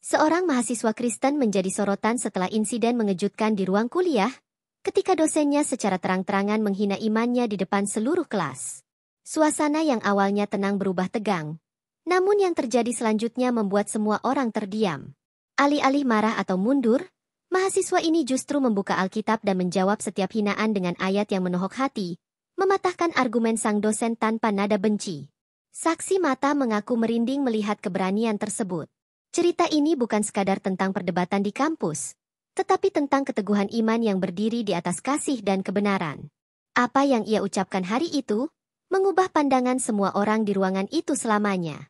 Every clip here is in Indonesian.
Seorang mahasiswa Kristen menjadi sorotan setelah insiden mengejutkan di ruang kuliah, ketika dosennya secara terang-terangan menghina imannya di depan seluruh kelas. Suasana yang awalnya tenang berubah tegang, namun yang terjadi selanjutnya membuat semua orang terdiam. Alih-alih marah atau mundur, mahasiswa ini justru membuka Alkitab dan menjawab setiap hinaan dengan ayat yang menohok hati, mematahkan argumen sang dosen tanpa nada benci. Saksi mata mengaku merinding melihat keberanian tersebut. Cerita ini bukan sekadar tentang perdebatan di kampus, tetapi tentang keteguhan iman yang berdiri di atas kasih dan kebenaran. Apa yang ia ucapkan hari itu, mengubah pandangan semua orang di ruangan itu selamanya.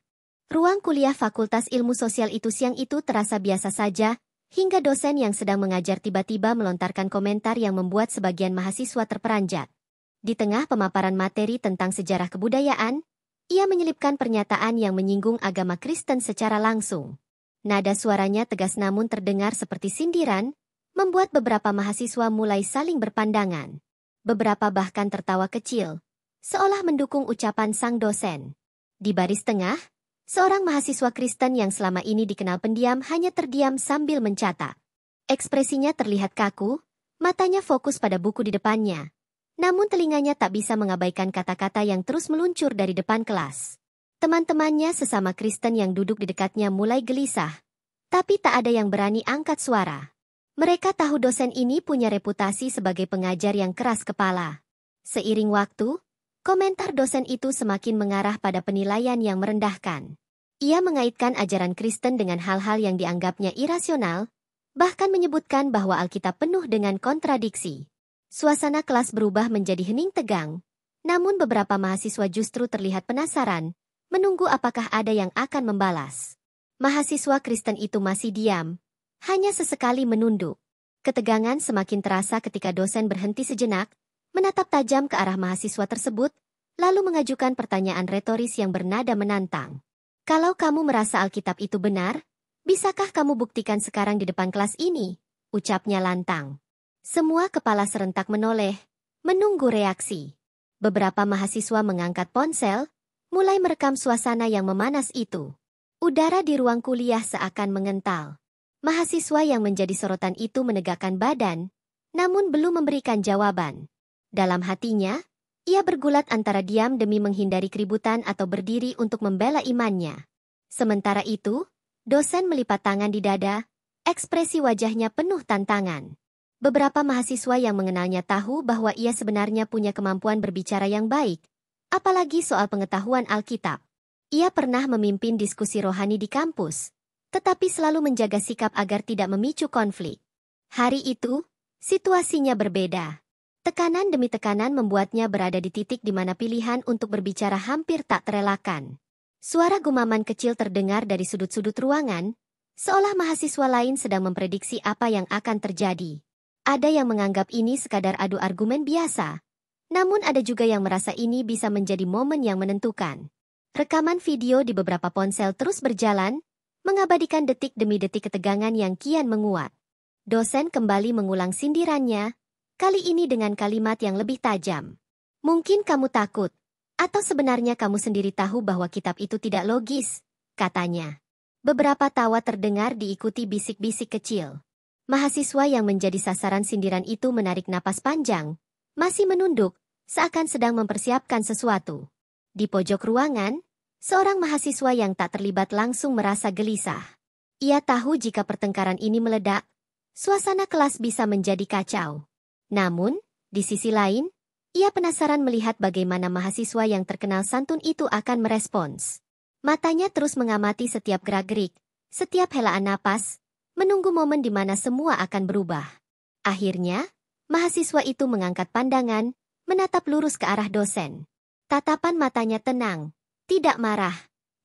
Ruang kuliah Fakultas Ilmu Sosial itu siang itu terasa biasa saja, hingga dosen yang sedang mengajar tiba-tiba melontarkan komentar yang membuat sebagian mahasiswa terperanjat. Di tengah pemaparan materi tentang sejarah kebudayaan, ia menyelipkan pernyataan yang menyinggung agama Kristen secara langsung. Nada suaranya tegas namun terdengar seperti sindiran, membuat beberapa mahasiswa mulai saling berpandangan. Beberapa bahkan tertawa kecil, seolah mendukung ucapan sang dosen. Di baris tengah, seorang mahasiswa Kristen yang selama ini dikenal pendiam hanya terdiam sambil mencatat. Ekspresinya terlihat kaku, matanya fokus pada buku di depannya. Namun telinganya tak bisa mengabaikan kata-kata yang terus meluncur dari depan kelas. Teman-temannya sesama Kristen yang duduk di dekatnya mulai gelisah, tapi tak ada yang berani angkat suara. Mereka tahu dosen ini punya reputasi sebagai pengajar yang keras kepala. Seiring waktu, komentar dosen itu semakin mengarah pada penilaian yang merendahkan. Ia mengaitkan ajaran Kristen dengan hal-hal yang dianggapnya irasional, bahkan menyebutkan bahwa Alkitab penuh dengan kontradiksi. Suasana kelas berubah menjadi hening tegang, namun beberapa mahasiswa justru terlihat penasaran, menunggu apakah ada yang akan membalas. Mahasiswa Kristen itu masih diam, hanya sesekali menunduk. Ketegangan semakin terasa ketika dosen berhenti sejenak, menatap tajam ke arah mahasiswa tersebut, lalu mengajukan pertanyaan retoris yang bernada menantang. Kalau kamu merasa Alkitab itu benar, bisakah kamu buktikan sekarang di depan kelas ini? Ucapnya lantang. Semua kepala serentak menoleh, menunggu reaksi. Beberapa mahasiswa mengangkat ponsel, mulai merekam suasana yang memanas itu. Udara di ruang kuliah seakan mengental. Mahasiswa yang menjadi sorotan itu menegakkan badan, namun belum memberikan jawaban. Dalam hatinya, ia bergulat antara diam demi menghindari keributan atau berdiri untuk membela imannya. Sementara itu, dosen melipat tangan di dada, ekspresi wajahnya penuh tantangan. Beberapa mahasiswa yang mengenalnya tahu bahwa ia sebenarnya punya kemampuan berbicara yang baik, apalagi soal pengetahuan Alkitab. Ia pernah memimpin diskusi rohani di kampus, tetapi selalu menjaga sikap agar tidak memicu konflik. Hari itu, situasinya berbeda. Tekanan demi tekanan membuatnya berada di titik di mana pilihan untuk berbicara hampir tak terelakkan. Suara gumaman kecil terdengar dari sudut-sudut ruangan, seolah mahasiswa lain sedang memprediksi apa yang akan terjadi. Ada yang menganggap ini sekadar adu argumen biasa, namun ada juga yang merasa ini bisa menjadi momen yang menentukan. Rekaman video di beberapa ponsel terus berjalan, mengabadikan detik demi detik ketegangan yang kian menguat. Dosen kembali mengulang sindirannya, kali ini dengan kalimat yang lebih tajam. Mungkin kamu takut, atau sebenarnya kamu sendiri tahu bahwa kitab itu tidak logis, katanya. Beberapa tawa terdengar diikuti bisik-bisik kecil. Mahasiswa yang menjadi sasaran sindiran itu menarik napas panjang, masih menunduk, seakan sedang mempersiapkan sesuatu. Di pojok ruangan, seorang mahasiswa yang tak terlibat langsung merasa gelisah. Ia tahu jika pertengkaran ini meledak, suasana kelas bisa menjadi kacau. Namun, di sisi lain, ia penasaran melihat bagaimana mahasiswa yang terkenal santun itu akan merespons. Matanya terus mengamati setiap gerak-gerik, setiap helaan napas, menunggu momen di mana semua akan berubah. Akhirnya, mahasiswa itu mengangkat pandangan, menatap lurus ke arah dosen. Tatapan matanya tenang, tidak marah,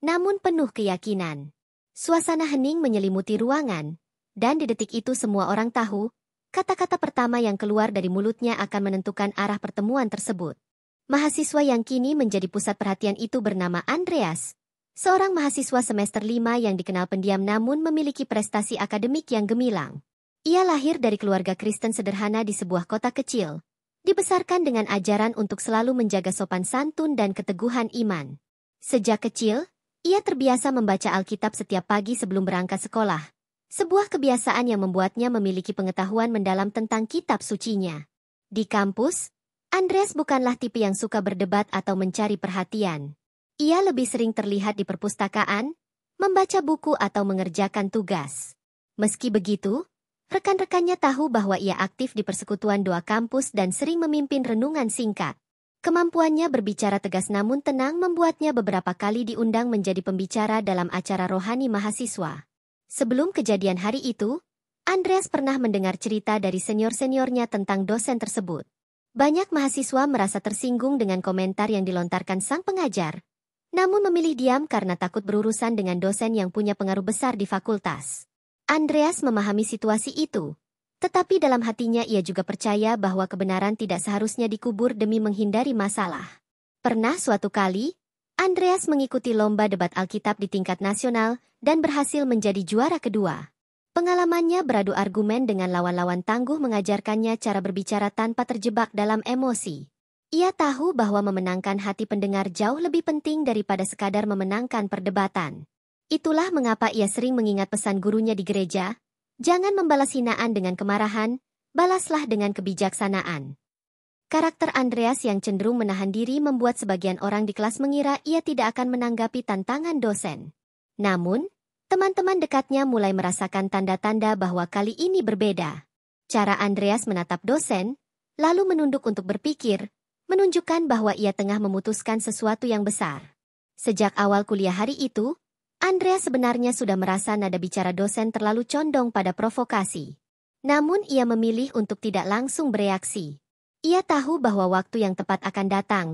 namun penuh keyakinan. Suasana hening menyelimuti ruangan, dan di detik itu semua orang tahu, kata-kata pertama yang keluar dari mulutnya akan menentukan arah pertemuan tersebut. Mahasiswa yang kini menjadi pusat perhatian itu bernama Andreas, seorang mahasiswa semester 5 yang dikenal pendiam namun memiliki prestasi akademik yang gemilang. Ia lahir dari keluarga Kristen sederhana di sebuah kota kecil, dibesarkan dengan ajaran untuk selalu menjaga sopan santun dan keteguhan iman. Sejak kecil, ia terbiasa membaca Alkitab setiap pagi sebelum berangkat sekolah, Sebuah kebiasaan yang membuatnya memiliki pengetahuan mendalam tentang kitab sucinya. Di kampus, Andreas bukanlah tipe yang suka berdebat atau mencari perhatian. Ia lebih sering terlihat di perpustakaan, membaca buku atau mengerjakan tugas. Meski begitu, rekan-rekannya tahu bahwa ia aktif di persekutuan doa kampus dan sering memimpin renungan singkat. Kemampuannya berbicara tegas namun tenang membuatnya beberapa kali diundang menjadi pembicara dalam acara rohani mahasiswa. Sebelum kejadian hari itu, Andreas pernah mendengar cerita dari senior-seniornya tentang dosen tersebut. Banyak mahasiswa merasa tersinggung dengan komentar yang dilontarkan sang pengajar, namun memilih diam karena takut berurusan dengan dosen yang punya pengaruh besar di fakultas. Andreas memahami situasi itu. Tetapi dalam hatinya ia juga percaya bahwa kebenaran tidak seharusnya dikubur demi menghindari masalah. Pernah suatu kali, Andreas mengikuti lomba debat Alkitab di tingkat nasional dan berhasil menjadi juara kedua. Pengalamannya beradu argumen dengan lawan-lawan tangguh mengajarkannya cara berbicara tanpa terjebak dalam emosi. Ia tahu bahwa memenangkan hati pendengar jauh lebih penting daripada sekadar memenangkan perdebatan. Itulah mengapa ia sering mengingat pesan gurunya di gereja, jangan membalas hinaan dengan kemarahan, balaslah dengan kebijaksanaan. Karakter Andreas yang cenderung menahan diri membuat sebagian orang di kelas mengira ia tidak akan menanggapi tantangan dosen. Namun, teman-teman dekatnya mulai merasakan tanda-tanda bahwa kali ini berbeda. Cara Andreas menatap dosen, lalu menunduk untuk berpikir, menunjukkan bahwa ia tengah memutuskan sesuatu yang besar. Sejak awal kuliah hari itu, Andreas sebenarnya sudah merasa nada bicara dosen terlalu condong pada provokasi. Namun ia memilih untuk tidak langsung bereaksi. Ia tahu bahwa waktu yang tepat akan datang,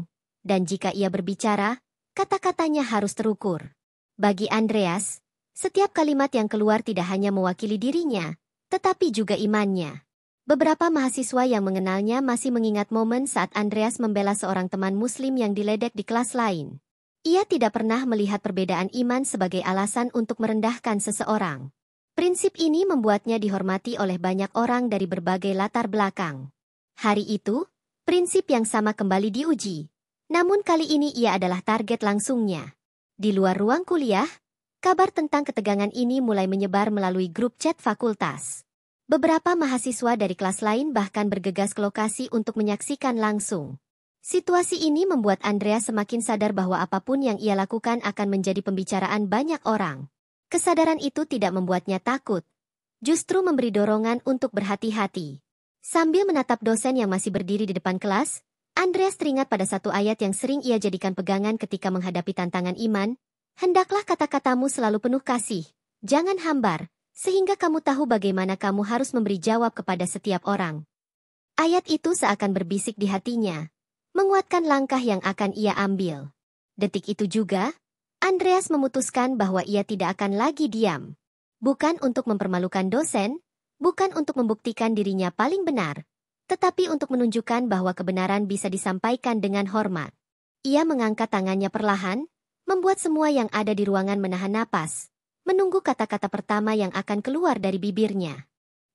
dan jika ia berbicara, kata-katanya harus terukur. Bagi Andreas, setiap kalimat yang keluar tidak hanya mewakili dirinya, tetapi juga imannya. Beberapa mahasiswa yang mengenalnya masih mengingat momen saat Andreas membela seorang teman muslim yang diledek di kelas lain. Ia tidak pernah melihat perbedaan iman sebagai alasan untuk merendahkan seseorang. Prinsip ini membuatnya dihormati oleh banyak orang dari berbagai latar belakang. Hari itu, prinsip yang sama kembali diuji. Namun kali ini ia adalah target langsungnya. Di luar ruang kuliah, kabar tentang ketegangan ini mulai menyebar melalui grup chat fakultas. Beberapa mahasiswa dari kelas lain bahkan bergegas ke lokasi untuk menyaksikan langsung. Situasi ini membuat Andreas semakin sadar bahwa apapun yang ia lakukan akan menjadi pembicaraan banyak orang. Kesadaran itu tidak membuatnya takut, justru memberi dorongan untuk berhati-hati. Sambil menatap dosen yang masih berdiri di depan kelas, Andreas teringat pada satu ayat yang sering ia jadikan pegangan ketika menghadapi tantangan iman, "Hendaklah kata-katamu selalu penuh kasih, jangan hambar, sehingga kamu tahu bagaimana kamu harus memberi jawab kepada setiap orang." Ayat itu seakan berbisik di hatinya, menguatkan langkah yang akan ia ambil. Detik itu juga, Andreas memutuskan bahwa ia tidak akan lagi diam. Bukan untuk mempermalukan dosen, bukan untuk membuktikan dirinya paling benar, tetapi untuk menunjukkan bahwa kebenaran bisa disampaikan dengan hormat. Ia mengangkat tangannya perlahan, membuat semua yang ada di ruangan menahan napas, menunggu kata-kata pertama yang akan keluar dari bibirnya.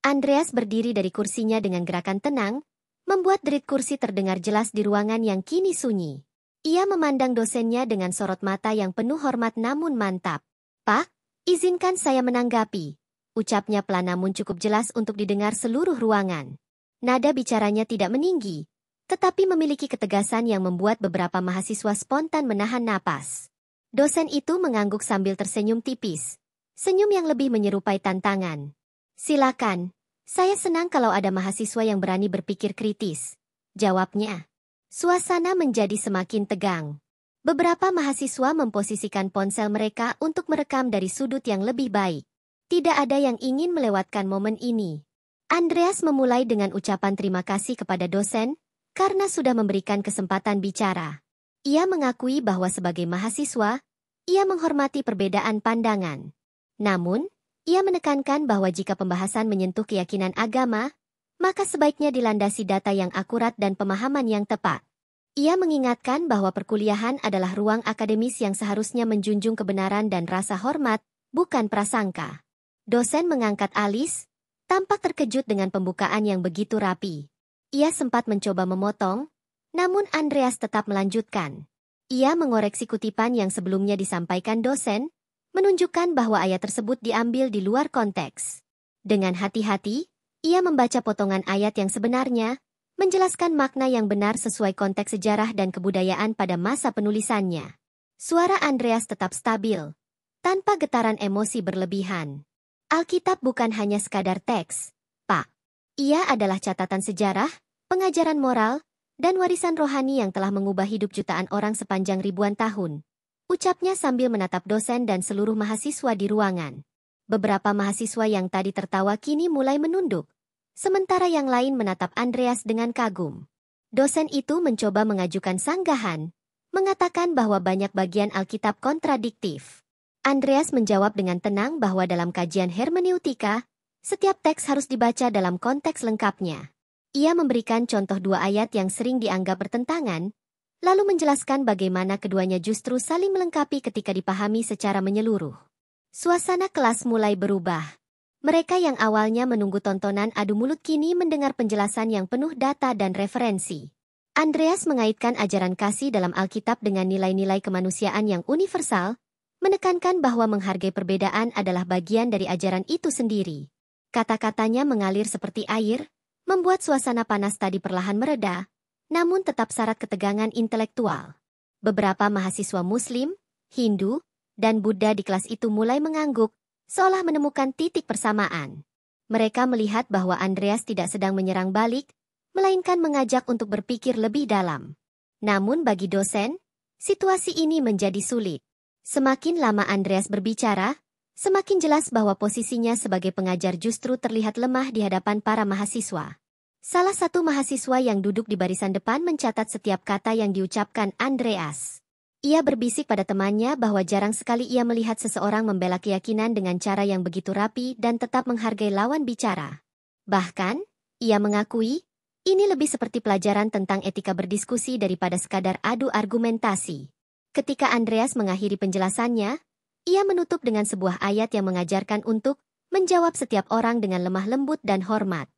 Andreas berdiri dari kursinya dengan gerakan tenang, membuat derit kursi terdengar jelas di ruangan yang kini sunyi. Ia memandang dosennya dengan sorot mata yang penuh hormat namun mantap. "Pak, izinkan saya menanggapi," ucapnya pelan namun cukup jelas untuk didengar seluruh ruangan. Nada bicaranya tidak meninggi, tetapi memiliki ketegasan yang membuat beberapa mahasiswa spontan menahan napas. Dosen itu mengangguk sambil tersenyum tipis, senyum yang lebih menyerupai tantangan. "Silakan. Saya senang kalau ada mahasiswa yang berani berpikir kritis," jawabnya. Suasana menjadi semakin tegang. Beberapa mahasiswa memposisikan ponsel mereka untuk merekam dari sudut yang lebih baik. Tidak ada yang ingin melewatkan momen ini. Andreas memulai dengan ucapan terima kasih kepada dosen, karena sudah memberikan kesempatan bicara. Ia mengakui bahwa sebagai mahasiswa, ia menghormati perbedaan pandangan. Namun, ia menekankan bahwa jika pembahasan menyentuh keyakinan agama, maka sebaiknya dilandasi data yang akurat dan pemahaman yang tepat. Ia mengingatkan bahwa perkuliahan adalah ruang akademis yang seharusnya menjunjung kebenaran dan rasa hormat, bukan prasangka. Dosen mengangkat alis, tampak terkejut dengan pembukaan yang begitu rapi. Ia sempat mencoba memotong, namun Andreas tetap melanjutkan. Ia mengoreksi kutipan yang sebelumnya disampaikan dosen, menunjukkan bahwa ayat tersebut diambil di luar konteks. Dengan hati-hati, ia membaca potongan ayat yang sebenarnya, menjelaskan makna yang benar sesuai konteks sejarah dan kebudayaan pada masa penulisannya. Suara Andreas tetap stabil, tanpa getaran emosi berlebihan. Alkitab bukan hanya sekadar teks, Pak. Ia adalah catatan sejarah, pengajaran moral, dan warisan rohani yang telah mengubah hidup jutaan orang sepanjang ribuan tahun. Ucapnya sambil menatap dosen dan seluruh mahasiswa di ruangan. Beberapa mahasiswa yang tadi tertawa kini mulai menunduk, sementara yang lain menatap Andreas dengan kagum. Dosen itu mencoba mengajukan sanggahan, mengatakan bahwa banyak bagian Alkitab kontradiktif. Andreas menjawab dengan tenang bahwa dalam kajian hermeneutika, setiap teks harus dibaca dalam konteks lengkapnya. Ia memberikan contoh dua ayat yang sering dianggap bertentangan, lalu menjelaskan bagaimana keduanya justru saling melengkapi ketika dipahami secara menyeluruh. Suasana kelas mulai berubah. Mereka yang awalnya menunggu tontonan adu mulut kini mendengar penjelasan yang penuh data dan referensi. Andreas mengaitkan ajaran kasih dalam Alkitab dengan nilai-nilai kemanusiaan yang universal, menekankan bahwa menghargai perbedaan adalah bagian dari ajaran itu sendiri. Kata-katanya mengalir seperti air, membuat suasana panas tadi perlahan mereda, namun tetap syarat ketegangan intelektual. Beberapa mahasiswa Muslim, Hindu, dan Buddha di kelas itu mulai mengangguk, seolah menemukan titik persamaan. Mereka melihat bahwa Andreas tidak sedang menyerang balik, melainkan mengajak untuk berpikir lebih dalam. Namun bagi dosen, situasi ini menjadi sulit. Semakin lama Andreas berbicara, semakin jelas bahwa posisinya sebagai pengajar justru terlihat lemah di hadapan para mahasiswa. Salah satu mahasiswa yang duduk di barisan depan mencatat setiap kata yang diucapkan Andreas. Ia berbisik pada temannya bahwa jarang sekali ia melihat seseorang membela keyakinan dengan cara yang begitu rapi dan tetap menghargai lawan bicara. Bahkan, ia mengakui, ini lebih seperti pelajaran tentang etika berdiskusi daripada sekadar adu argumentasi. Ketika Andreas mengakhiri penjelasannya, ia menutup dengan sebuah ayat yang mengajarkan untuk menjawab setiap orang dengan lemah lembut dan hormat.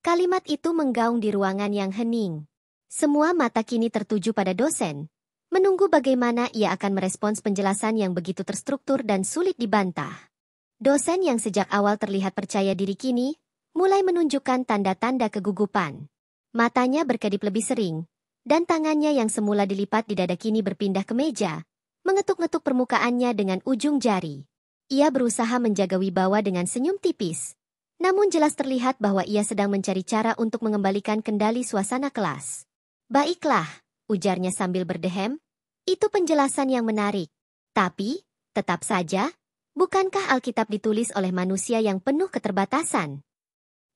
Kalimat itu menggaung di ruangan yang hening. Semua mata kini tertuju pada dosen, menunggu bagaimana ia akan merespons penjelasan yang begitu terstruktur dan sulit dibantah. Dosen yang sejak awal terlihat percaya diri kini, mulai menunjukkan tanda-tanda kegugupan. Matanya berkedip lebih sering, dan tangannya yang semula dilipat di dada kini berpindah ke meja, mengetuk-ngetuk permukaannya dengan ujung jari. Ia berusaha menjaga wibawa dengan senyum tipis, namun jelas terlihat bahwa ia sedang mencari cara untuk mengembalikan kendali suasana kelas. Baiklah, ujarnya sambil berdehem, itu penjelasan yang menarik. Tapi, tetap saja, bukankah Alkitab ditulis oleh manusia yang penuh keterbatasan?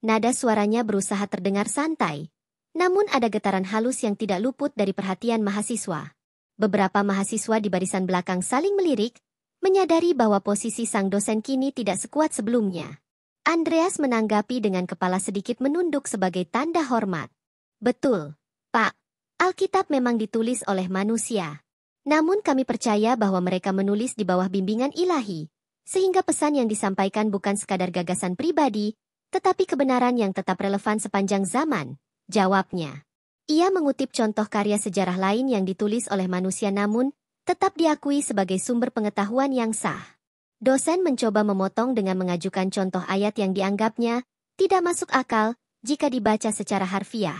Nada suaranya berusaha terdengar santai, namun ada getaran halus yang tidak luput dari perhatian mahasiswa. Beberapa mahasiswa di barisan belakang saling melirik, menyadari bahwa posisi sang dosen kini tidak sekuat sebelumnya. Andreas menanggapi dengan kepala sedikit menunduk sebagai tanda hormat. Betul, Pak. Alkitab memang ditulis oleh manusia. Namun kami percaya bahwa mereka menulis di bawah bimbingan ilahi, sehingga pesan yang disampaikan bukan sekadar gagasan pribadi, tetapi kebenaran yang tetap relevan sepanjang zaman, jawabnya. Ia mengutip contoh karya sejarah lain yang ditulis oleh manusia namun tetap diakui sebagai sumber pengetahuan yang sah. Dosen mencoba memotong dengan mengajukan contoh ayat yang dianggapnya tidak masuk akal jika dibaca secara harfiah.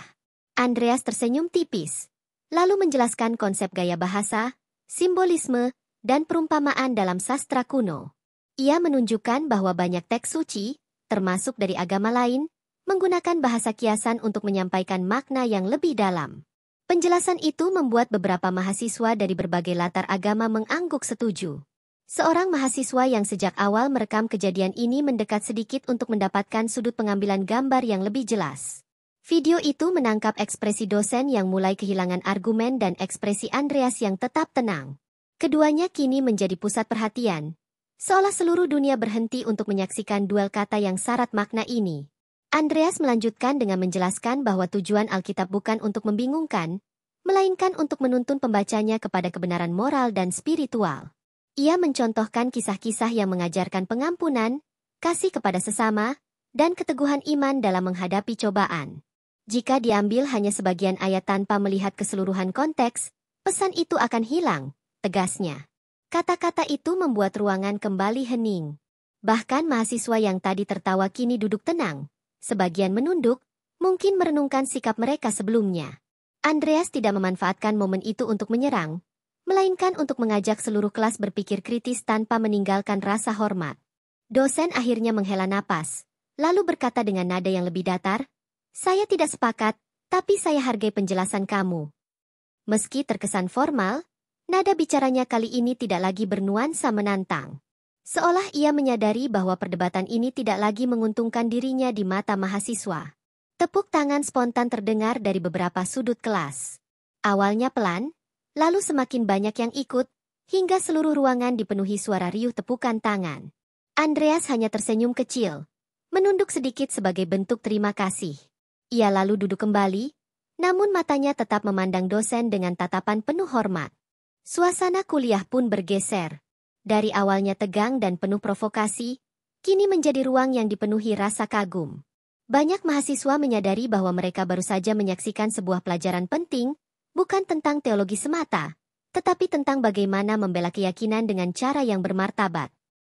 Andreas tersenyum tipis, lalu menjelaskan konsep gaya bahasa, simbolisme, dan perumpamaan dalam sastra kuno. Ia menunjukkan bahwa banyak teks suci, termasuk dari agama lain, menggunakan bahasa kiasan untuk menyampaikan makna yang lebih dalam. Penjelasan itu membuat beberapa mahasiswa dari berbagai latar agama mengangguk setuju. Seorang mahasiswa yang sejak awal merekam kejadian ini mendekat sedikit untuk mendapatkan sudut pengambilan gambar yang lebih jelas. Video itu menangkap ekspresi dosen yang mulai kehilangan argumen dan ekspresi Andreas yang tetap tenang. Keduanya kini menjadi pusat perhatian, seolah seluruh dunia berhenti untuk menyaksikan duel kata yang syarat makna ini. Andreas melanjutkan dengan menjelaskan bahwa tujuan Alkitab bukan untuk membingungkan, melainkan untuk menuntun pembacanya kepada kebenaran moral dan spiritual. Ia mencontohkan kisah-kisah yang mengajarkan pengampunan, kasih kepada sesama, dan keteguhan iman dalam menghadapi cobaan. Jika diambil hanya sebagian ayat tanpa melihat keseluruhan konteks, pesan itu akan hilang, tegasnya. Kata-kata itu membuat ruangan kembali hening. Bahkan mahasiswa yang tadi tertawa kini duduk tenang. Sebagian menunduk, mungkin merenungkan sikap mereka sebelumnya. Andreas tidak memanfaatkan momen itu untuk menyerang, melainkan untuk mengajak seluruh kelas berpikir kritis tanpa meninggalkan rasa hormat. Dosen akhirnya menghela napas, lalu berkata dengan nada yang lebih datar, "Saya tidak sepakat, tapi saya hargai penjelasan kamu." Meski terkesan formal, nada bicaranya kali ini tidak lagi bernuansa menantang. Seolah ia menyadari bahwa perdebatan ini tidak lagi menguntungkan dirinya di mata mahasiswa. Tepuk tangan spontan terdengar dari beberapa sudut kelas. Awalnya pelan, lalu semakin banyak yang ikut, hingga seluruh ruangan dipenuhi suara riuh tepukan tangan. Andreas hanya tersenyum kecil, menunduk sedikit sebagai bentuk terima kasih. Ia lalu duduk kembali, namun matanya tetap memandang dosen dengan tatapan penuh hormat. Suasana kuliah pun bergeser. Dari awalnya tegang dan penuh provokasi, kini menjadi ruang yang dipenuhi rasa kagum. Banyak mahasiswa menyadari bahwa mereka baru saja menyaksikan sebuah pelajaran penting, bukan tentang teologi semata, tetapi tentang bagaimana membela keyakinan dengan cara yang bermartabat.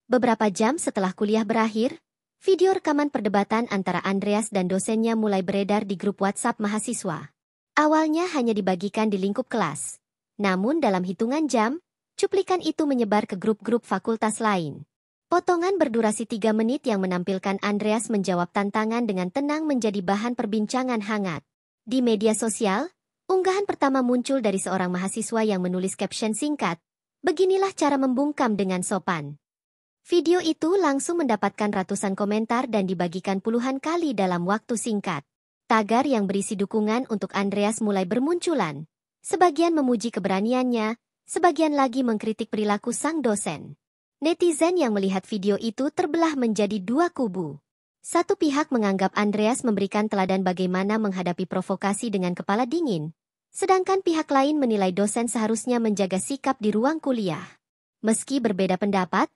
Beberapa jam setelah kuliah berakhir, video rekaman perdebatan antara Andreas dan dosennya mulai beredar di grup WhatsApp mahasiswa. Awalnya hanya dibagikan di lingkup kelas, namun dalam hitungan jam, cuplikan itu menyebar ke grup-grup fakultas lain. Potongan berdurasi 3 menit yang menampilkan Andreas menjawab tantangan dengan tenang menjadi bahan perbincangan hangat. Di media sosial, unggahan pertama muncul dari seorang mahasiswa yang menulis caption singkat, "Beginilah cara membungkam dengan sopan." Video itu langsung mendapatkan ratusan komentar dan dibagikan puluhan kali dalam waktu singkat. Tagar yang berisi dukungan untuk Andreas mulai bermunculan. Sebagian memuji keberaniannya, sebagian lagi mengkritik perilaku sang dosen. Netizen yang melihat video itu terbelah menjadi dua kubu. Satu pihak menganggap Andreas memberikan teladan bagaimana menghadapi provokasi dengan kepala dingin, sedangkan pihak lain menilai dosen seharusnya menjaga sikap di ruang kuliah. Meski berbeda pendapat,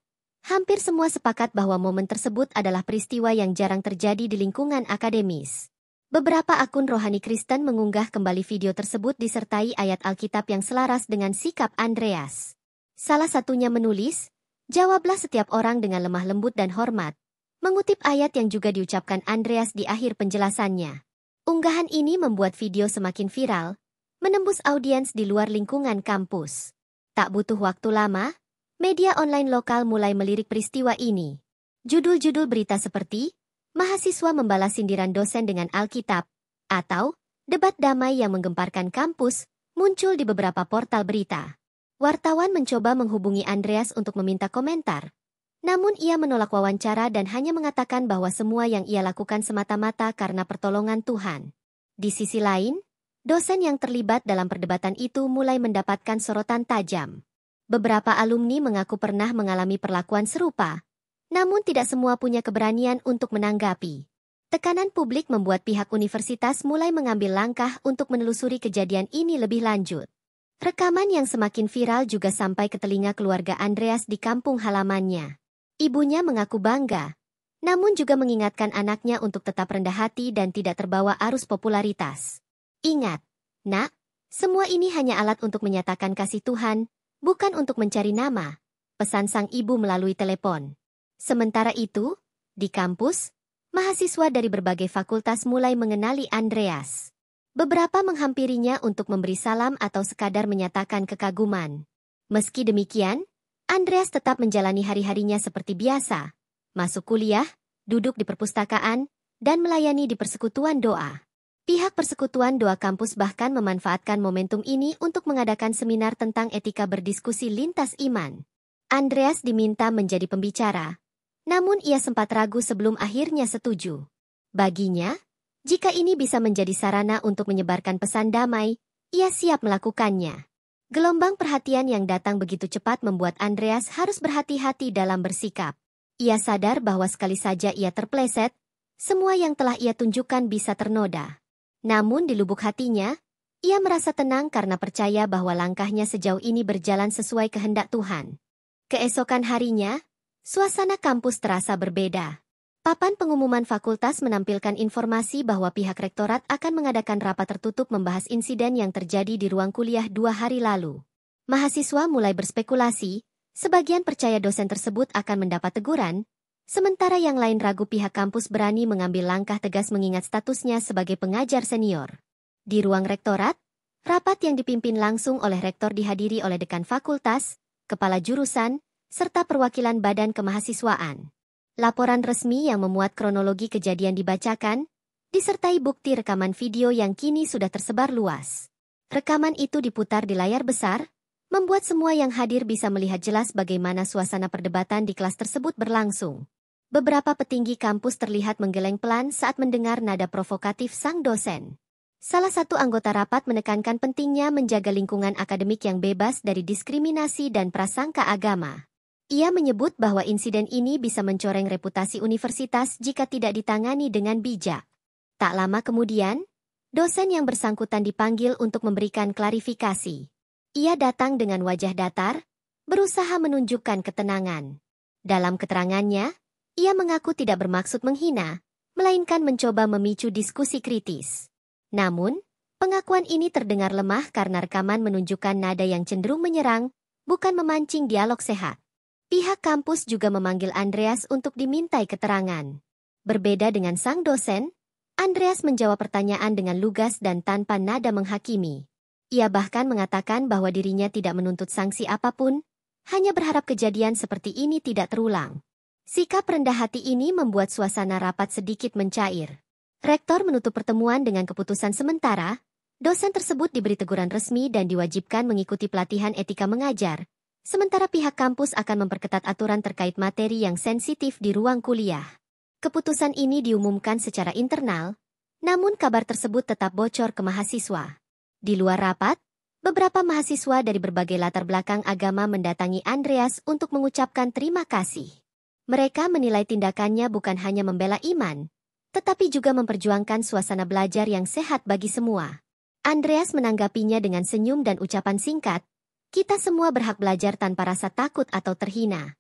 hampir semua sepakat bahwa momen tersebut adalah peristiwa yang jarang terjadi di lingkungan akademis. Beberapa akun rohani Kristen mengunggah kembali video tersebut disertai ayat Alkitab yang selaras dengan sikap Andreas. Salah satunya menulis, "Jawablah setiap orang dengan lemah lembut dan hormat," mengutip ayat yang juga diucapkan Andreas di akhir penjelasannya. Unggahan ini membuat video semakin viral, menembus audiens di luar lingkungan kampus. Tak butuh waktu lama, media online lokal mulai melirik peristiwa ini. Judul-judul berita seperti, "Mahasiswa membalas sindiran dosen dengan Alkitab," atau "Debat damai yang menggemparkan kampus," muncul di beberapa portal berita. Wartawan mencoba menghubungi Andreas untuk meminta komentar. Namun ia menolak wawancara dan hanya mengatakan bahwa semua yang ia lakukan semata-mata karena pertolongan Tuhan. Di sisi lain, dosen yang terlibat dalam perdebatan itu mulai mendapatkan sorotan tajam. Beberapa alumni mengaku pernah mengalami perlakuan serupa, namun tidak semua punya keberanian untuk menanggapi. Tekanan publik membuat pihak universitas mulai mengambil langkah untuk menelusuri kejadian ini lebih lanjut. Rekaman yang semakin viral juga sampai ke telinga keluarga Andreas di kampung halamannya. Ibunya mengaku bangga, namun juga mengingatkan anaknya untuk tetap rendah hati dan tidak terbawa arus popularitas. "Ingat, Nak, semua ini hanya alat untuk menyatakan kasih Tuhan, bukan untuk mencari nama," pesan sang ibu melalui telepon. Sementara itu, di kampus, mahasiswa dari berbagai fakultas mulai mengenali Andreas. Beberapa menghampirinya untuk memberi salam atau sekadar menyatakan kekaguman. Meski demikian, Andreas tetap menjalani hari-harinya seperti biasa, masuk kuliah, duduk di perpustakaan, dan melayani di persekutuan doa. Pihak persekutuan doa kampus bahkan memanfaatkan momentum ini untuk mengadakan seminar tentang etika berdiskusi lintas iman. Andreas diminta menjadi pembicara, namun ia sempat ragu sebelum akhirnya setuju. Baginya, jika ini bisa menjadi sarana untuk menyebarkan pesan damai, ia siap melakukannya. Gelombang perhatian yang datang begitu cepat membuat Andreas harus berhati-hati dalam bersikap. Ia sadar bahwa sekali saja ia terpleset, semua yang telah ia tunjukkan bisa ternoda. Namun di lubuk hatinya, ia merasa tenang karena percaya bahwa langkahnya sejauh ini berjalan sesuai kehendak Tuhan. Keesokan harinya, suasana kampus terasa berbeda. Papan pengumuman fakultas menampilkan informasi bahwa pihak rektorat akan mengadakan rapat tertutup membahas insiden yang terjadi di ruang kuliah 2 hari lalu. Mahasiswa mulai berspekulasi, Sebagian percaya dosen tersebut akan mendapat teguran, sementara yang lain ragu pihak kampus berani mengambil langkah tegas mengingat statusnya sebagai pengajar senior. Di ruang rektorat, rapat yang dipimpin langsung oleh rektor dihadiri oleh dekan fakultas, kepala jurusan, serta perwakilan badan kemahasiswaan. Laporan resmi yang memuat kronologi kejadian dibacakan, disertai bukti rekaman video yang kini sudah tersebar luas. Rekaman itu diputar di layar besar, membuat semua yang hadir bisa melihat jelas bagaimana suasana perdebatan di kelas tersebut berlangsung. Beberapa petinggi kampus terlihat menggeleng pelan saat mendengar nada provokatif sang dosen. Salah satu anggota rapat menekankan pentingnya menjaga lingkungan akademik yang bebas dari diskriminasi dan prasangka agama. Ia menyebut bahwa insiden ini bisa mencoreng reputasi universitas jika tidak ditangani dengan bijak. Tak lama kemudian, dosen yang bersangkutan dipanggil untuk memberikan klarifikasi. Ia datang dengan wajah datar, berusaha menunjukkan ketenangan. Dalam keterangannya, ia mengaku tidak bermaksud menghina, melainkan mencoba memicu diskusi kritis. Namun, pengakuan ini terdengar lemah karena rekaman menunjukkan nada yang cenderung menyerang, bukan memancing dialog sehat. Pihak kampus juga memanggil Andreas untuk dimintai keterangan. Berbeda dengan sang dosen, Andreas menjawab pertanyaan dengan lugas dan tanpa nada menghakimi. Ia bahkan mengatakan bahwa dirinya tidak menuntut sanksi apapun, hanya berharap kejadian seperti ini tidak terulang. Sikap rendah hati ini membuat suasana rapat sedikit mencair. Rektor menutup pertemuan dengan keputusan sementara, dosen tersebut diberi teguran resmi dan diwajibkan mengikuti pelatihan etika mengajar, sementara pihak kampus akan memperketat aturan terkait materi yang sensitif di ruang kuliah. Keputusan ini diumumkan secara internal, namun kabar tersebut tetap bocor ke mahasiswa. Di luar rapat, beberapa mahasiswa dari berbagai latar belakang agama mendatangi Andreas untuk mengucapkan terima kasih. Mereka menilai tindakannya bukan hanya membela iman, tetapi juga memperjuangkan suasana belajar yang sehat bagi semua. Andreas menanggapinya dengan senyum dan ucapan singkat, "Kita semua berhak belajar tanpa rasa takut atau terhina."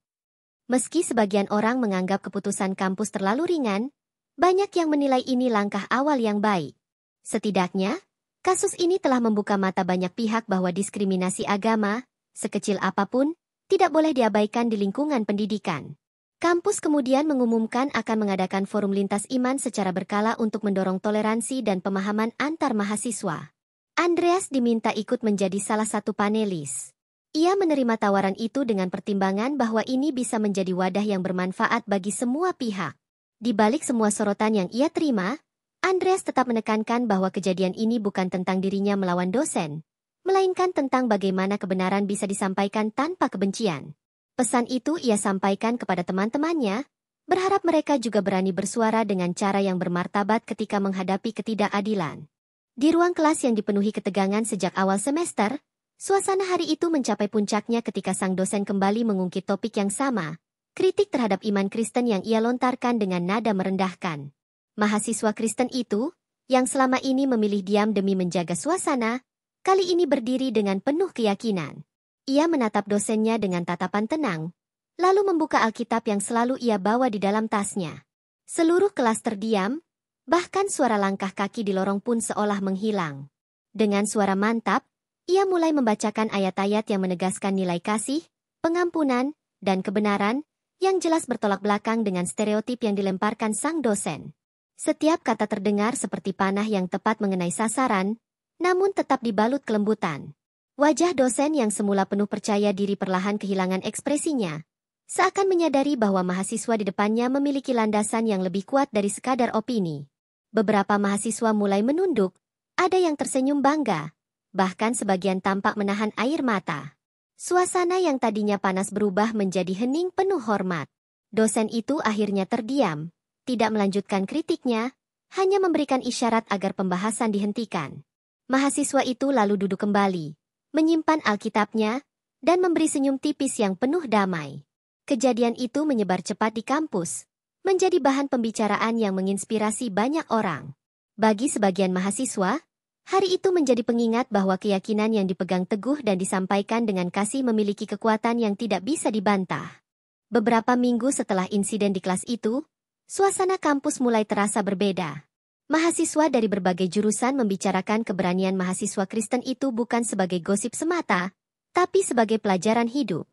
Meski sebagian orang menganggap keputusan kampus terlalu ringan, banyak yang menilai ini langkah awal yang baik. Setidaknya, kasus ini telah membuka mata banyak pihak bahwa diskriminasi agama, sekecil apapun, tidak boleh diabaikan di lingkungan pendidikan. Kampus kemudian mengumumkan akan mengadakan forum lintas iman secara berkala untuk mendorong toleransi dan pemahaman antar mahasiswa. Andreas diminta ikut menjadi salah satu panelis. Ia menerima tawaran itu dengan pertimbangan bahwa ini bisa menjadi wadah yang bermanfaat bagi semua pihak. Di balik semua sorotan yang ia terima, Andreas tetap menekankan bahwa kejadian ini bukan tentang dirinya melawan dosen, melainkan tentang bagaimana kebenaran bisa disampaikan tanpa kebencian. Pesan itu ia sampaikan kepada teman-temannya, berharap mereka juga berani bersuara dengan cara yang bermartabat ketika menghadapi ketidakadilan. Di ruang kelas yang dipenuhi ketegangan sejak awal semester, suasana hari itu mencapai puncaknya ketika sang dosen kembali mengungkit topik yang sama, kritik terhadap iman Kristen yang ia lontarkan dengan nada merendahkan. Mahasiswa Kristen itu, yang selama ini memilih diam demi menjaga suasana, kali ini berdiri dengan penuh keyakinan. Ia menatap dosennya dengan tatapan tenang, lalu membuka Alkitab yang selalu ia bawa di dalam tasnya. Seluruh kelas terdiam, bahkan suara langkah kaki di lorong pun seolah menghilang. Dengan suara mantap, ia mulai membacakan ayat-ayat yang menegaskan nilai kasih, pengampunan, dan kebenaran, yang jelas bertolak belakang dengan stereotip yang dilemparkan sang dosen. Setiap kata terdengar seperti panah yang tepat mengenai sasaran, namun tetap dibalut kelembutan. Wajah dosen yang semula penuh percaya diri perlahan kehilangan ekspresinya, seakan menyadari bahwa mahasiswa di depannya memiliki landasan yang lebih kuat dari sekadar opini. Beberapa mahasiswa mulai menunduk, ada yang tersenyum bangga, bahkan sebagian tampak menahan air mata. Suasana yang tadinya panas berubah menjadi hening penuh hormat. Dosen itu akhirnya terdiam, tidak melanjutkan kritiknya, hanya memberikan isyarat agar pembahasan dihentikan. Mahasiswa itu lalu duduk kembali, menyimpan Alkitabnya, dan memberi senyum tipis yang penuh damai. Kejadian itu menyebar cepat di kampus, menjadi bahan pembicaraan yang menginspirasi banyak orang. Bagi sebagian mahasiswa, hari itu menjadi pengingat bahwa keyakinan yang dipegang teguh dan disampaikan dengan kasih memiliki kekuatan yang tidak bisa dibantah. Beberapa minggu setelah insiden di kelas itu, suasana kampus mulai terasa berbeda. Mahasiswa dari berbagai jurusan membicarakan keberanian mahasiswa Kristen itu bukan sebagai gosip semata, tapi sebagai pelajaran hidup.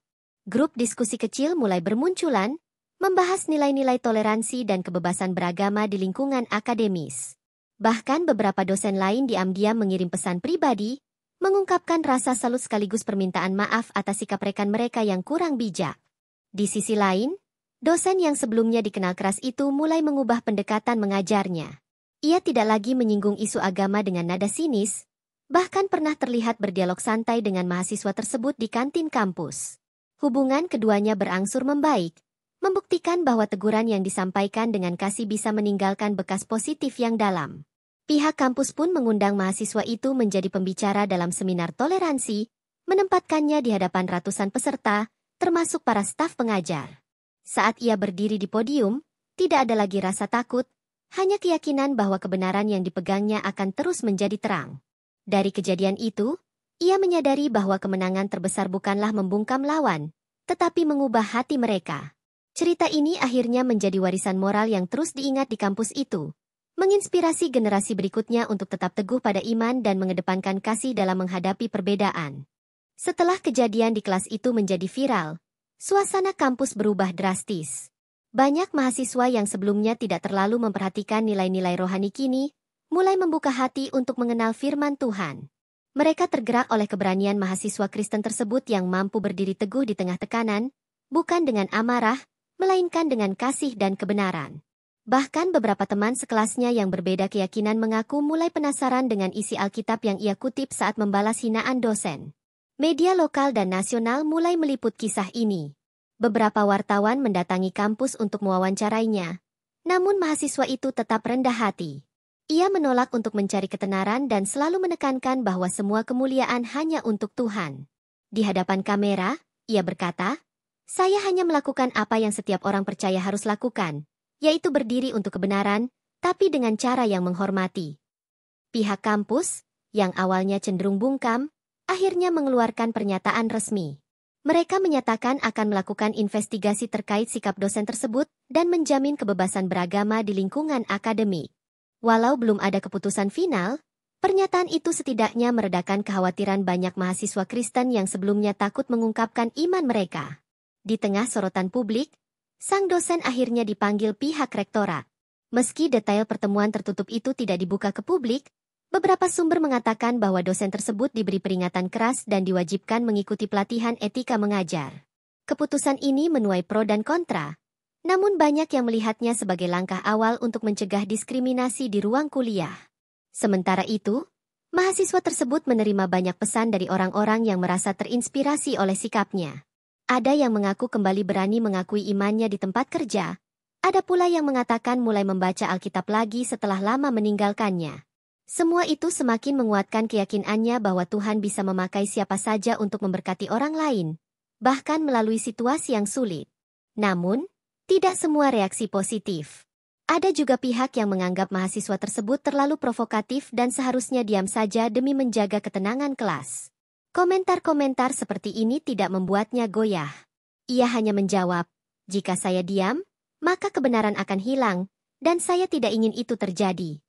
Grup diskusi kecil mulai bermunculan, membahas nilai-nilai toleransi dan kebebasan beragama di lingkungan akademis. Bahkan beberapa dosen lain diam-diam mengirim pesan pribadi, mengungkapkan rasa salut sekaligus permintaan maaf atas sikap rekan mereka yang kurang bijak. Di sisi lain, dosen yang sebelumnya dikenal keras itu mulai mengubah pendekatan mengajarnya. Ia tidak lagi menyinggung isu agama dengan nada sinis, bahkan pernah terlihat berdialog santai dengan mahasiswa tersebut di kantin kampus. Hubungan keduanya berangsur membaik, membuktikan bahwa teguran yang disampaikan dengan kasih bisa meninggalkan bekas positif yang dalam. Pihak kampus pun mengundang mahasiswa itu menjadi pembicara dalam seminar toleransi, menempatkannya di hadapan ratusan peserta, termasuk para staf pengajar. Saat ia berdiri di podium, tidak ada lagi rasa takut, hanya keyakinan bahwa kebenaran yang dipegangnya akan terus menjadi terang. Dari kejadian itu, ia menyadari bahwa kemenangan terbesar bukanlah membungkam lawan, tetapi mengubah hati mereka. Cerita ini akhirnya menjadi warisan moral yang terus diingat di kampus itu, menginspirasi generasi berikutnya untuk tetap teguh pada iman dan mengedepankan kasih dalam menghadapi perbedaan. Setelah kejadian di kelas itu menjadi viral, suasana kampus berubah drastis. Banyak mahasiswa yang sebelumnya tidak terlalu memperhatikan nilai-nilai rohani kini, mulai membuka hati untuk mengenal firman Tuhan. Mereka tergerak oleh keberanian mahasiswa Kristen tersebut yang mampu berdiri teguh di tengah tekanan, bukan dengan amarah, melainkan dengan kasih dan kebenaran. Bahkan beberapa teman sekelasnya yang berbeda keyakinan mengaku mulai penasaran dengan isi Alkitab yang ia kutip saat membalas hinaan dosen. Media lokal dan nasional mulai meliput kisah ini. Beberapa wartawan mendatangi kampus untuk mewawancarainya, namun mahasiswa itu tetap rendah hati. Ia menolak untuk mencari ketenaran dan selalu menekankan bahwa semua kemuliaan hanya untuk Tuhan. Di hadapan kamera, ia berkata, "Saya hanya melakukan apa yang setiap orang percaya harus lakukan, yaitu berdiri untuk kebenaran, tapi dengan cara yang menghormati." Pihak kampus, yang awalnya cenderung bungkam, akhirnya mengeluarkan pernyataan resmi. Mereka menyatakan akan melakukan investigasi terkait sikap dosen tersebut dan menjamin kebebasan beragama di lingkungan akademik. Walau belum ada keputusan final, pernyataan itu setidaknya meredakan kekhawatiran banyak mahasiswa Kristen yang sebelumnya takut mengungkapkan iman mereka. Di tengah sorotan publik, sang dosen akhirnya dipanggil pihak rektorat. Meski detail pertemuan tertutup itu tidak dibuka ke publik, beberapa sumber mengatakan bahwa dosen tersebut diberi peringatan keras dan diwajibkan mengikuti pelatihan etika mengajar. Keputusan ini menuai pro dan kontra. Namun banyak yang melihatnya sebagai langkah awal untuk mencegah diskriminasi di ruang kuliah. Sementara itu, mahasiswa tersebut menerima banyak pesan dari orang-orang yang merasa terinspirasi oleh sikapnya. Ada yang mengaku kembali berani mengakui imannya di tempat kerja, ada pula yang mengatakan mulai membaca Alkitab lagi setelah lama meninggalkannya. Semua itu semakin menguatkan keyakinannya bahwa Tuhan bisa memakai siapa saja untuk memberkati orang lain, bahkan melalui situasi yang sulit. Namun, tidak semua reaksi positif. Ada juga pihak yang menganggap mahasiswa tersebut terlalu provokatif dan seharusnya diam saja demi menjaga ketenangan kelas. Komentar-komentar seperti ini tidak membuatnya goyah. Ia hanya menjawab, "Jika saya diam, maka kebenaran akan hilang, dan saya tidak ingin itu terjadi."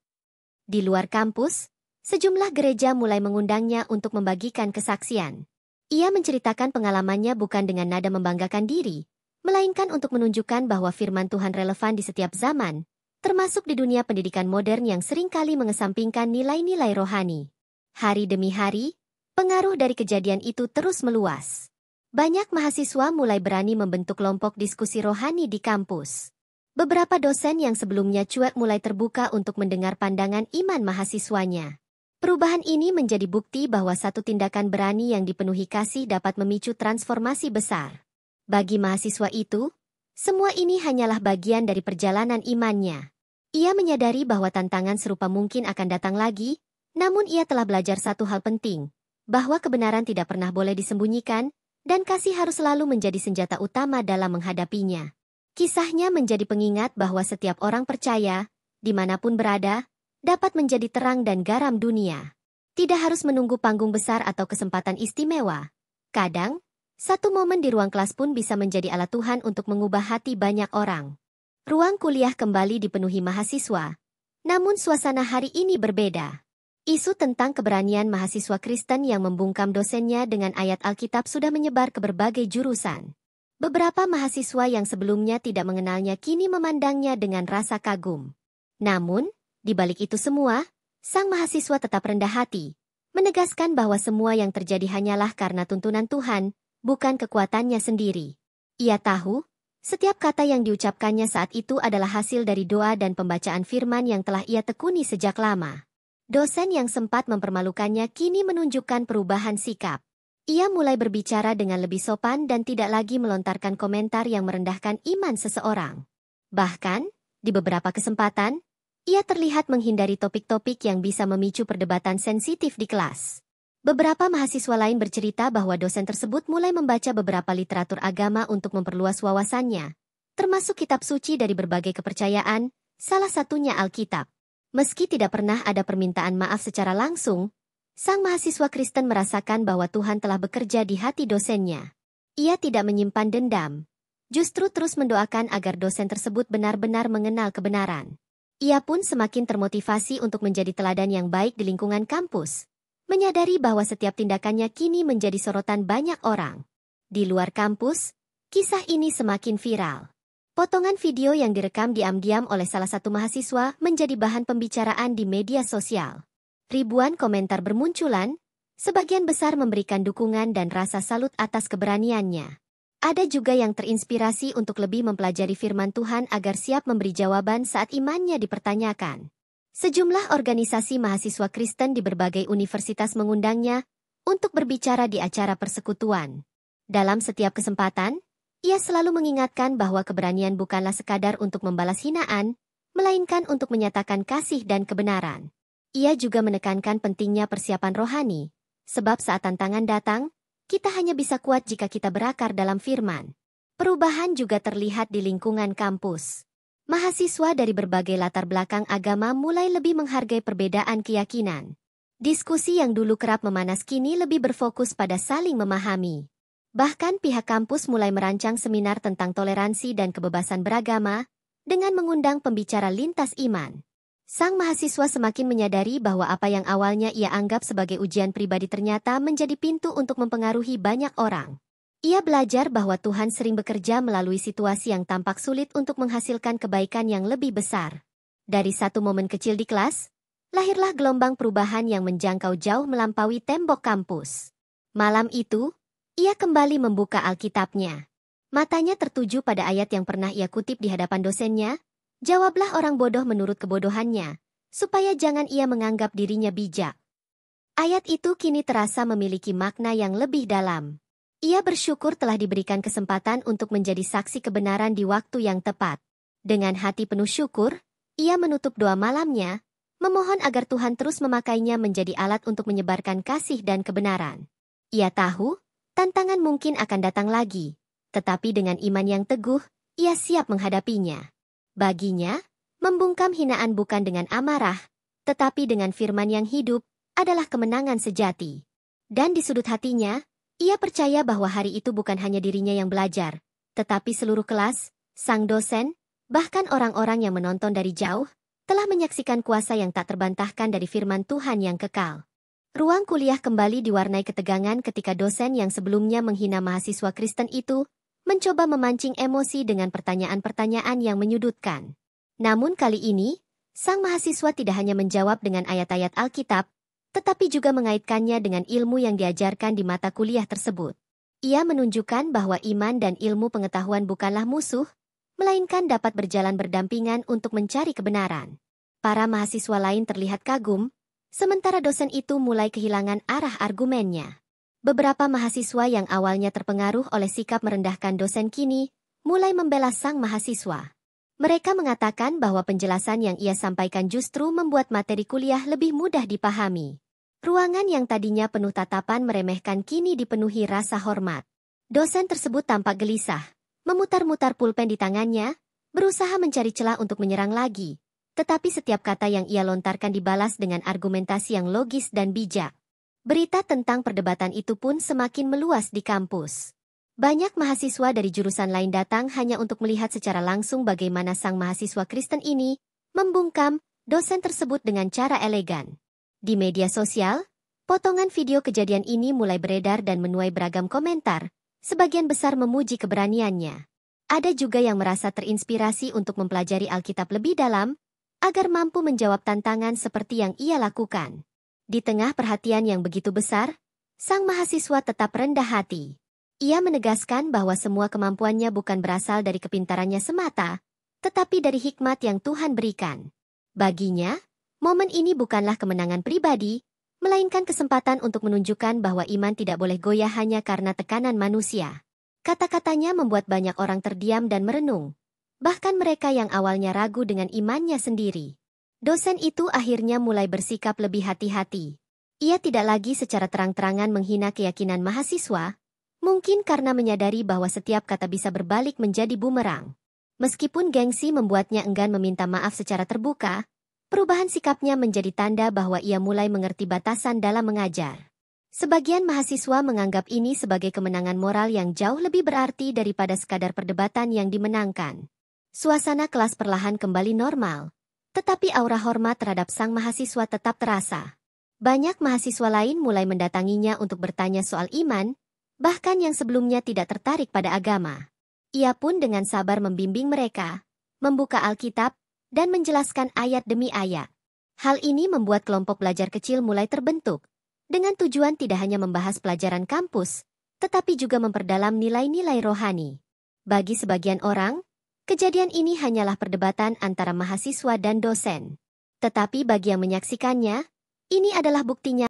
Di luar kampus, sejumlah gereja mulai mengundangnya untuk membagikan kesaksian. Ia menceritakan pengalamannya bukan dengan nada membanggakan diri, melainkan untuk menunjukkan bahwa firman Tuhan relevan di setiap zaman, termasuk di dunia pendidikan modern yang seringkali mengesampingkan nilai-nilai rohani. Hari demi hari, pengaruh dari kejadian itu terus meluas. Banyak mahasiswa mulai berani membentuk kelompok diskusi rohani di kampus. Beberapa dosen yang sebelumnya cuek mulai terbuka untuk mendengar pandangan iman mahasiswanya. Perubahan ini menjadi bukti bahwa satu tindakan berani yang dipenuhi kasih dapat memicu transformasi besar. Bagi mahasiswa itu, semua ini hanyalah bagian dari perjalanan imannya. Ia menyadari bahwa tantangan serupa mungkin akan datang lagi, namun ia telah belajar satu hal penting, bahwa kebenaran tidak pernah boleh disembunyikan, dan kasih harus selalu menjadi senjata utama dalam menghadapinya. Kisahnya menjadi pengingat bahwa setiap orang percaya, dimanapun berada, dapat menjadi terang dan garam dunia. Tidak harus menunggu panggung besar atau kesempatan istimewa. Kadang, satu momen di ruang kelas pun bisa menjadi alat Tuhan untuk mengubah hati banyak orang. Ruang kuliah kembali dipenuhi mahasiswa. Namun suasana hari ini berbeda. Isu tentang keberanian mahasiswa Kristen yang membungkam dosennya dengan ayat Alkitab sudah menyebar ke berbagai jurusan. Beberapa mahasiswa yang sebelumnya tidak mengenalnya kini memandangnya dengan rasa kagum. Namun, di balik itu semua, sang mahasiswa tetap rendah hati, menegaskan bahwa semua yang terjadi hanyalah karena tuntunan Tuhan, bukan kekuatannya sendiri. Ia tahu, setiap kata yang diucapkannya saat itu adalah hasil dari doa dan pembacaan firman yang telah ia tekuni sejak lama. Dosen yang sempat mempermalukannya kini menunjukkan perubahan sikap. Ia mulai berbicara dengan lebih sopan dan tidak lagi melontarkan komentar yang merendahkan iman seseorang. Bahkan, di beberapa kesempatan, ia terlihat menghindari topik-topik yang bisa memicu perdebatan sensitif di kelas. Beberapa mahasiswa lain bercerita bahwa dosen tersebut mulai membaca beberapa literatur agama untuk memperluas wawasannya, termasuk kitab suci dari berbagai kepercayaan, salah satunya Alkitab. Meski tidak pernah ada permintaan maaf secara langsung, sang mahasiswa Kristen merasakan bahwa Tuhan telah bekerja di hati dosennya. Ia tidak menyimpan dendam, justru terus mendoakan agar dosen tersebut benar-benar mengenal kebenaran. Ia pun semakin termotivasi untuk menjadi teladan yang baik di lingkungan kampus, menyadari bahwa setiap tindakannya kini menjadi sorotan banyak orang. Di luar kampus, kisah ini semakin viral. Potongan video yang direkam diam-diam oleh salah satu mahasiswa menjadi bahan pembicaraan di media sosial. Ribuan komentar bermunculan, sebagian besar memberikan dukungan dan rasa salut atas keberaniannya. Ada juga yang terinspirasi untuk lebih mempelajari firman Tuhan agar siap memberi jawaban saat imannya dipertanyakan. Sejumlah organisasi mahasiswa Kristen di berbagai universitas mengundangnya untuk berbicara di acara persekutuan. Dalam setiap kesempatan, ia selalu mengingatkan bahwa keberanian bukanlah sekadar untuk membalas hinaan, melainkan untuk menyatakan kasih dan kebenaran. Ia juga menekankan pentingnya persiapan rohani, sebab saat tantangan datang, kita hanya bisa kuat jika kita berakar dalam firman. Perubahan juga terlihat di lingkungan kampus. Mahasiswa dari berbagai latar belakang agama mulai lebih menghargai perbedaan keyakinan. Diskusi yang dulu kerap memanas kini lebih berfokus pada saling memahami. Bahkan pihak kampus mulai merancang seminar tentang toleransi dan kebebasan beragama, dengan mengundang pembicara lintas iman. Sang mahasiswa semakin menyadari bahwa apa yang awalnya ia anggap sebagai ujian pribadi ternyata menjadi pintu untuk mempengaruhi banyak orang. Ia belajar bahwa Tuhan sering bekerja melalui situasi yang tampak sulit untuk menghasilkan kebaikan yang lebih besar. Dari satu momen kecil di kelas, lahirlah gelombang perubahan yang menjangkau jauh melampaui tembok kampus. Malam itu, ia kembali membuka Alkitabnya. Matanya tertuju pada ayat yang pernah ia kutip di hadapan dosennya. Jawablah orang bodoh menurut kebodohannya, supaya jangan ia menganggap dirinya bijak. Ayat itu kini terasa memiliki makna yang lebih dalam. Ia bersyukur telah diberikan kesempatan untuk menjadi saksi kebenaran di waktu yang tepat. Dengan hati penuh syukur, ia menutup doa malamnya, memohon agar Tuhan terus memakainya menjadi alat untuk menyebarkan kasih dan kebenaran. Ia tahu, tantangan mungkin akan datang lagi, tetapi dengan iman yang teguh, ia siap menghadapinya. Baginya, membungkam hinaan bukan dengan amarah, tetapi dengan firman yang hidup, adalah kemenangan sejati. Dan di sudut hatinya, ia percaya bahwa hari itu bukan hanya dirinya yang belajar, tetapi seluruh kelas, sang dosen, bahkan orang-orang yang menonton dari jauh, telah menyaksikan kuasa yang tak terbantahkan dari firman Tuhan yang kekal. Ruang kuliah kembali diwarnai ketegangan ketika dosen yang sebelumnya menghina mahasiswa Kristen itu, mencoba memancing emosi dengan pertanyaan-pertanyaan yang menyudutkan. Namun kali ini, sang mahasiswa tidak hanya menjawab dengan ayat-ayat Alkitab, tetapi juga mengaitkannya dengan ilmu yang diajarkan di mata kuliah tersebut. Ia menunjukkan bahwa iman dan ilmu pengetahuan bukanlah musuh, melainkan dapat berjalan berdampingan untuk mencari kebenaran. Para mahasiswa lain terlihat kagum, sementara dosen itu mulai kehilangan arah argumennya. Beberapa mahasiswa yang awalnya terpengaruh oleh sikap merendahkan dosen kini, mulai membela sang mahasiswa. Mereka mengatakan bahwa penjelasan yang ia sampaikan justru membuat materi kuliah lebih mudah dipahami. Ruangan yang tadinya penuh tatapan meremehkan kini dipenuhi rasa hormat. Dosen tersebut tampak gelisah, memutar-mutar pulpen di tangannya, berusaha mencari celah untuk menyerang lagi. Tetapi setiap kata yang ia lontarkan dibalas dengan argumentasi yang logis dan bijak. Berita tentang perdebatan itu pun semakin meluas di kampus. Banyak mahasiswa dari jurusan lain datang hanya untuk melihat secara langsung bagaimana sang mahasiswa Kristen ini membungkam dosen tersebut dengan cara elegan. Di media sosial, potongan video kejadian ini mulai beredar dan menuai beragam komentar, Sebagian besar memuji keberaniannya. Ada juga yang merasa terinspirasi untuk mempelajari Alkitab lebih dalam, agar mampu menjawab tantangan seperti yang ia lakukan. Di tengah perhatian yang begitu besar, sang mahasiswa tetap rendah hati. Ia menegaskan bahwa semua kemampuannya bukan berasal dari kepintarannya semata, tetapi dari hikmat yang Tuhan berikan. Baginya, momen ini bukanlah kemenangan pribadi, melainkan kesempatan untuk menunjukkan bahwa iman tidak boleh goyah hanya karena tekanan manusia. Kata-katanya membuat banyak orang terdiam dan merenung, bahkan mereka yang awalnya ragu dengan imannya sendiri. Dosen itu akhirnya mulai bersikap lebih hati-hati. Ia tidak lagi secara terang-terangan menghina keyakinan mahasiswa, mungkin karena menyadari bahwa setiap kata bisa berbalik menjadi bumerang. Meskipun gengsi membuatnya enggan meminta maaf secara terbuka, perubahan sikapnya menjadi tanda bahwa ia mulai mengerti batasan dalam mengajar. Sebagian mahasiswa menganggap ini sebagai kemenangan moral yang jauh lebih berarti daripada sekadar perdebatan yang dimenangkan. Suasana kelas perlahan kembali normal, tetapi aura hormat terhadap sang mahasiswa tetap terasa. Banyak mahasiswa lain mulai mendatanginya untuk bertanya soal iman, bahkan yang sebelumnya tidak tertarik pada agama. Ia pun dengan sabar membimbing mereka, membuka Alkitab, dan menjelaskan ayat demi ayat. Hal ini membuat kelompok belajar kecil mulai terbentuk, dengan tujuan tidak hanya membahas pelajaran kampus, tetapi juga memperdalam nilai-nilai rohani. Bagi sebagian orang, kejadian ini hanyalah perdebatan antara mahasiswa dan dosen. Tetapi bagi yang menyaksikannya, ini adalah buktinya